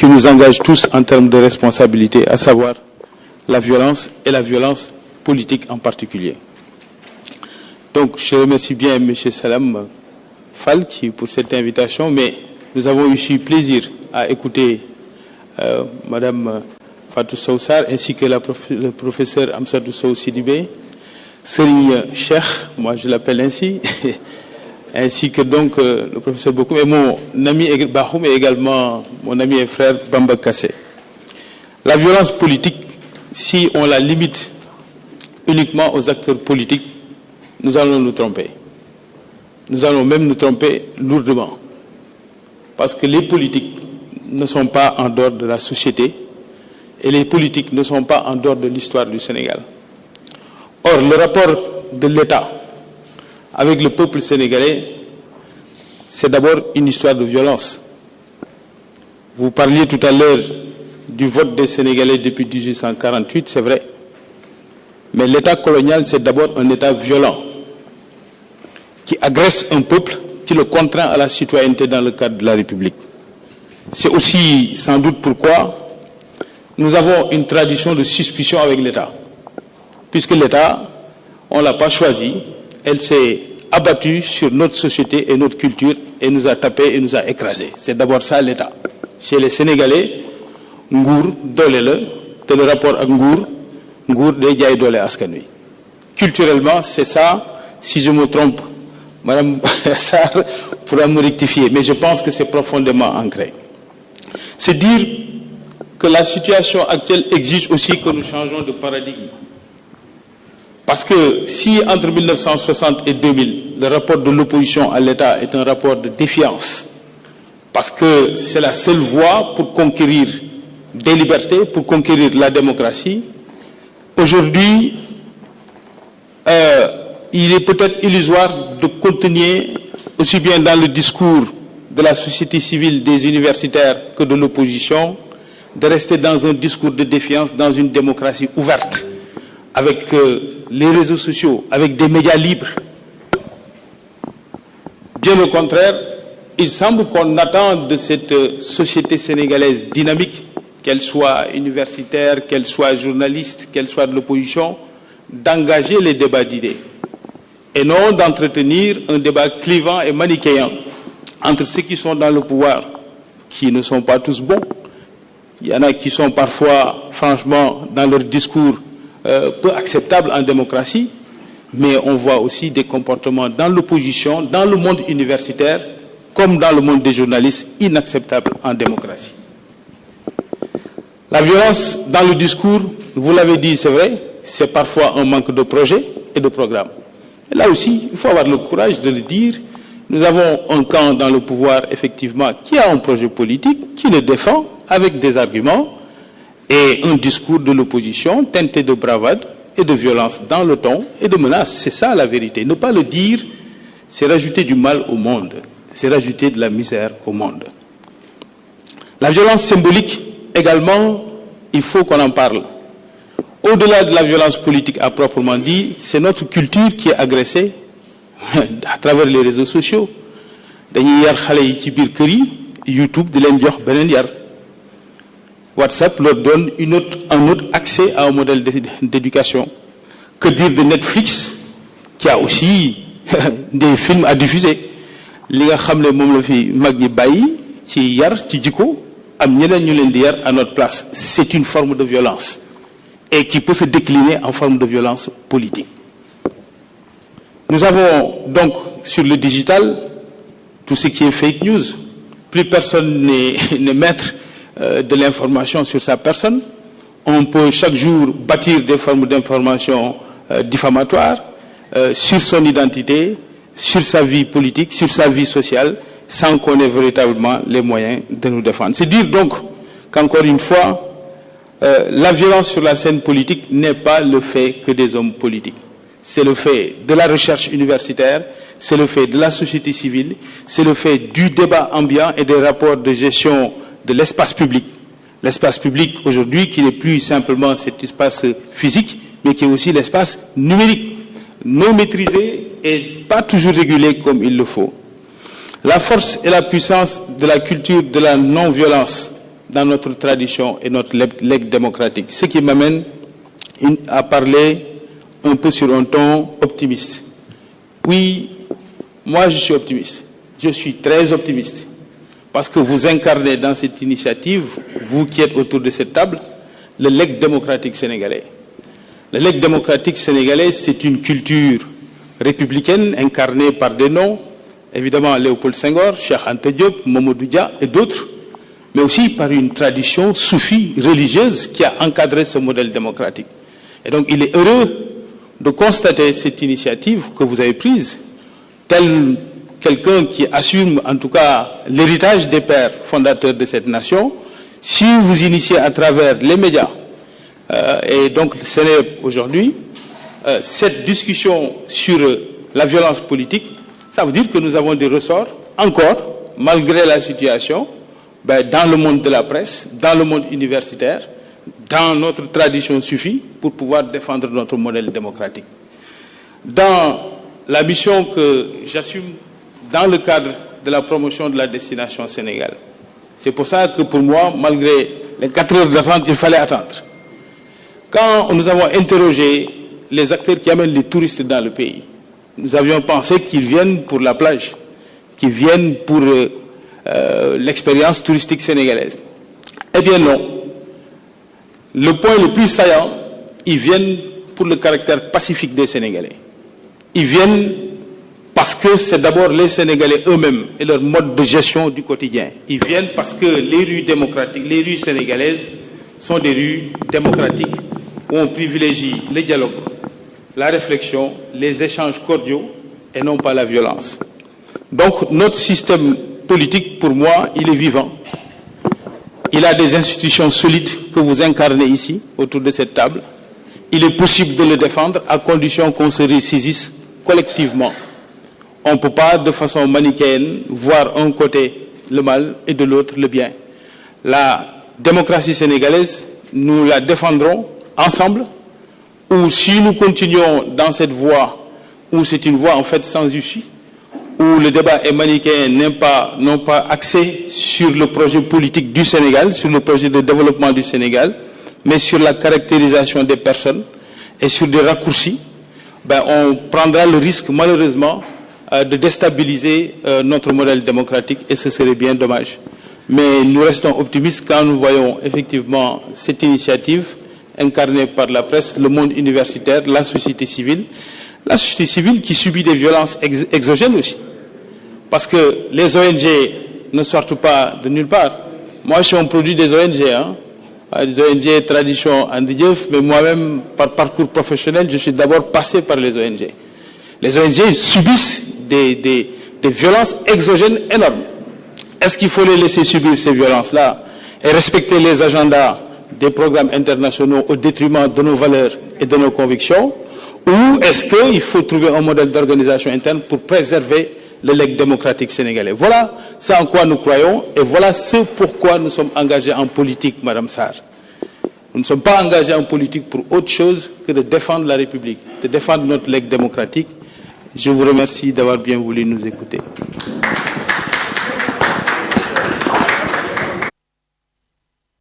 qui nous engage tous en termes de responsabilité, à savoir la violence et la violence politique en particulier. Donc, je remercie bien M. Salam Fall pour cette invitation, mais nous avons eu plaisir à écouter Mme Fatou Soussar ainsi que le professeur Amsadou Sow Sidibé, Serigne Cheikh, moi je l'appelle ainsi, ainsi que donc le professeur Bokoum et mon ami Bahoum et également mon ami et frère Bamba Kassé. La violence politique, si on la limite uniquement aux acteurs politiques, nous allons nous tromper. Nous allons même nous tromper lourdement. Parce que les politiques ne sont pas en dehors de la société et les politiques ne sont pas en dehors de l'histoire du Sénégal. Or, le rapport de l'État avec le peuple sénégalais, c'est d'abord une histoire de violence. Vous parliez tout à l'heure du vote des Sénégalais depuis 1848, c'est vrai. Mais l'État colonial, c'est d'abord un État violent qui agresse un peuple, qui le contraint à la citoyenneté dans le cadre de la République. C'est aussi sans doute pourquoi nous avons une tradition de suspicion avec l'État. Puisque l'État, on ne l'a pas choisi, elle s'est abattue sur notre société et notre culture et nous a tapé et nous a écrasés. C'est d'abord ça l'État. Chez les Sénégalais, Ngour, Dolele, c'est le rapport à Ngour de Diaye Dole Askanui. Culturellement, c'est ça. Si je me trompe, Madame Sarr pourra me rectifier, mais je pense que c'est profondément ancré. C'est dire que la situation actuelle exige aussi que nous changeons de paradigme. Parce que si entre 1960 et 2000, le rapport de l'opposition à l'État est un rapport de défiance, parce que c'est la seule voie pour conquérir des libertés, pour conquérir la démocratie, aujourd'hui, il est peut-être illusoire de contenir, aussi bien dans le discours de la société civile, des universitaires que de l'opposition, de rester dans un discours de défiance, dans une démocratie ouverte, avec les réseaux sociaux, avec des médias libres. Bien au contraire, il semble qu'on attend de cette société sénégalaise dynamique, qu'elle soit universitaire, qu'elle soit journaliste, qu'elle soit de l'opposition, d'engager les débats d'idées et non d'entretenir un débat clivant et manichéen entre ceux qui sont dans le pouvoir, qui ne sont pas tous bons. Il y en a qui sont parfois, franchement, dans leur discours peu acceptables en démocratie, mais on voit aussi des comportements dans l'opposition, dans le monde universitaire, comme dans le monde des journalistes, inacceptables en démocratie. La violence dans le discours, vous l'avez dit, c'est vrai, c'est parfois un manque de projet et de programme. Et là aussi, il faut avoir le courage de le dire. Nous avons un camp dans le pouvoir, effectivement, qui a un projet politique, qui le défend avec des arguments et un discours de l'opposition teinté de bravade et de violence dans le ton et de menace. C'est ça la vérité. Ne pas le dire, c'est rajouter du mal au monde. C'est rajouter de la misère au monde. La violence symbolique, également, il faut qu'on en parle. Au-delà de la violence politique à proprement dit, c'est notre culture qui est agressée à travers les réseaux sociaux. Dañuy yar xalé yi ci biir kër yi, YouTube di leen jox beneen yar. WhatsApp leur donne un autre accès à un modèle d'éducation. Que dire de Netflix, qui a aussi des films à diffuser. Li nga xam ne moom la fi mag ñi bàyyi ci yar ci jikko am ñeneen ñu leen di yar à notre place. C'est une forme de violence et qui peut se décliner en forme de violence politique. Nous avons donc sur le digital tout ce qui est fake news. Plus personne n'est maître de l'information sur sa personne. On peut chaque jour bâtir des formes d'information diffamatoires sur son identité, sur sa vie politique, sur sa vie sociale, sans qu'on ait véritablement les moyens de nous défendre. C'est dire donc qu'encore une fois, la violence sur la scène politique n'est pas le fait que des hommes politiques. C'est le fait de la recherche universitaire, c'est le fait de la société civile, c'est le fait du débat ambiant et des rapports de gestion de l'espace public. L'espace public aujourd'hui qui n'est plus simplement cet espace physique, mais qui est aussi l'espace numérique, non maîtrisé et pas toujours régulé comme il le faut. La force et la puissance de la culture de la non-violence dans notre tradition et notre legs démocratique. Ce qui m'amène à parler un peu sur un ton optimiste. Oui, moi je suis optimiste. Je suis très optimiste. Parce que vous incarnez dans cette initiative, vous qui êtes autour de cette table, le legs démocratique sénégalais. Le legs démocratique sénégalais, c'est une culture républicaine incarnée par des noms, évidemment Léopold Senghor, Cheikh Anta Diop, Mamadou Dia et d'autres, mais aussi par une tradition soufie religieuse qui a encadré ce modèle démocratique. Et donc il est heureux de constater cette initiative que vous avez prise, tel quelqu'un qui assume en tout cas l'héritage des pères fondateurs de cette nation. Si vous initiez à travers les médias, et donc le Sénégal aujourd'hui, cette discussion sur la violence politique, ça veut dire que nous avons des ressorts, encore, malgré la situation, dans le monde de la presse, dans le monde universitaire, dans notre tradition suffit pour pouvoir défendre notre modèle démocratique. Dans la mission que j'assume dans le cadre de la promotion de la destination Sénégal, c'est pour ça que pour moi, malgré les 4 heures d'attente, il fallait attendre. Quand nous avons interrogé les acteurs qui amènent les touristes dans le pays, nous avions pensé qu'ils viennent pour la plage, qu'ils viennent pour l'expérience touristique sénégalaise. Eh bien non. Le point le plus saillant, ils viennent pour le caractère pacifique des Sénégalais. Ils viennent parce que c'est d'abord les Sénégalais eux-mêmes et leur mode de gestion du quotidien. Ils viennent parce que les rues démocratiques, les rues sénégalaises sont des rues démocratiques où on privilégie le dialogue, la réflexion, les échanges cordiaux et non pas la violence. Donc notre système politique, pour moi, il est vivant. Il a des institutions solides que vous incarnez ici, autour de cette table. Il est possible de le défendre à condition qu'on se ressaisisse collectivement. On ne peut pas, de façon manichéenne, voir un côté le mal et de l'autre le bien. La démocratie sénégalaise, nous la défendrons ensemble, ou si nous continuons dans cette voie, où c'est une voie en fait sans issue, où le débat est manichéen, non pas axé sur le projet politique du Sénégal, sur le projet de développement du Sénégal, mais sur la caractérisation des personnes et sur des raccourcis, on prendra le risque, malheureusement, de déstabiliser notre modèle démocratique, et ce serait bien dommage. Mais nous restons optimistes quand nous voyons effectivement cette initiative incarnée par la presse, le monde universitaire, la société civile qui subit des violences exogènes aussi. Parce que les ONG ne sortent pas de nulle part. Moi, je suis un produit des ONG, des ONG tradition Andidieuf, mais moi-même, par parcours professionnel, je suis d'abord passé par les ONG. Les ONG subissent des violences exogènes énormes. Est-ce qu'il faut les laisser subir ces violences-là et respecter les agendas des programmes internationaux au détriment de nos valeurs et de nos convictions, ou est-ce qu'il faut trouver un modèle d'organisation interne pour préserver le legs démocratique sénégalais? Voilà ce en quoi nous croyons et voilà ce pourquoi nous sommes engagés en politique, Madame Sarr. Nous ne sommes pas engagés en politique pour autre chose que de défendre la République, de défendre notre legs démocratique. Je vous remercie d'avoir bien voulu nous écouter.